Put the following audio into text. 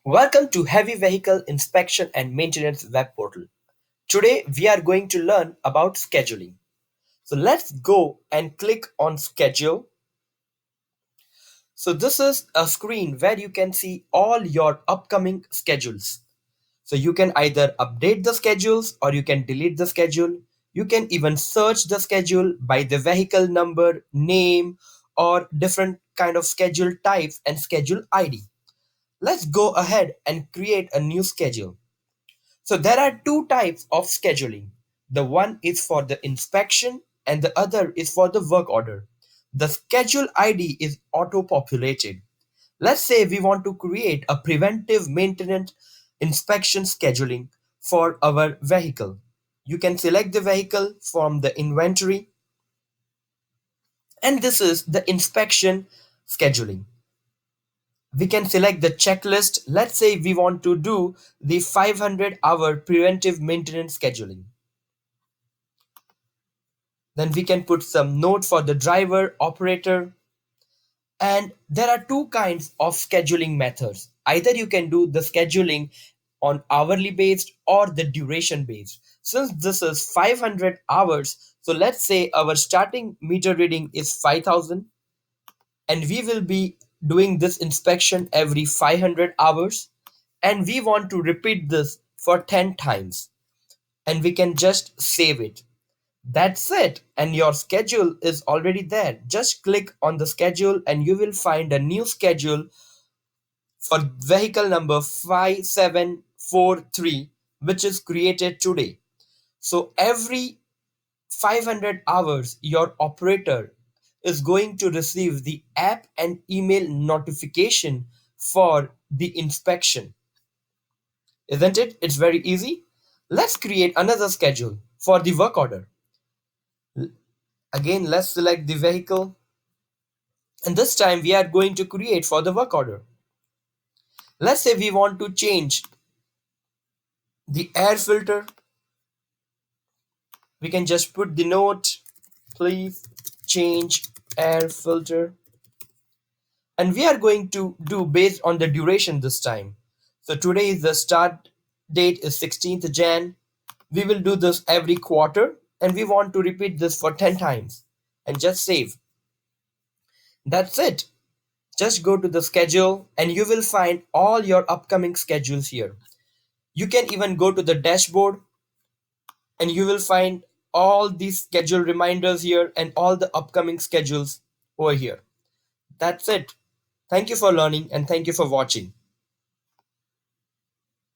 Welcome to Heavy Vehicle Inspection and Maintenance web portal. Today we are going to learn about scheduling. So let's go and click on schedule. So this is a screen where you can see all your upcoming schedules. So you can either update the schedules or you can delete the schedule. You can even search the schedule by the vehicle number, name, or different kind of schedule types and schedule ID. Let's go ahead and create a new schedule. So there are two types of scheduling. The one is for the inspection and the other is for the work order. The schedule ID is auto-populated. Let's say we want to create a preventive maintenance inspection scheduling for our vehicle. You can select the vehicle from the inventory, and this is the inspection scheduling. We can select the checklist. Let's say we want to do the 500-hour preventive maintenance scheduling. Then we can put some note for the driver, operator. And there are two kinds of scheduling methods. Either you can do the scheduling on hourly based or the duration based. Since this is 500 hours, so let's say our starting meter reading is 5000 and we will be doing this inspection every 500 hours and we want to repeat this for 10 times and we can just save it. That's it, and your schedule is already there. Just click on the schedule, and you will find a new schedule for vehicle number 5743, which is created today. So, every 500 hours, your operator is going to receive the app and email notification for the inspection. Isn't it? It's very easy. Let's create another schedule for the work order. Again, let's select the vehicle. And this time we are going to create for the work order. Let's say we want to change the air filter. We can just put the note, please change air filter. And we are going to do based on the duration this time. So today is the start date is 16th Jan. We will do this every quarter and we want to repeat this for 10 times and just save. That's it. Just go to the schedule and you will find all your upcoming schedules here. You can even go to the dashboard and you will find all these schedule reminders here and all the upcoming schedules over here. That's it. Thank you for learning and thank you for watching.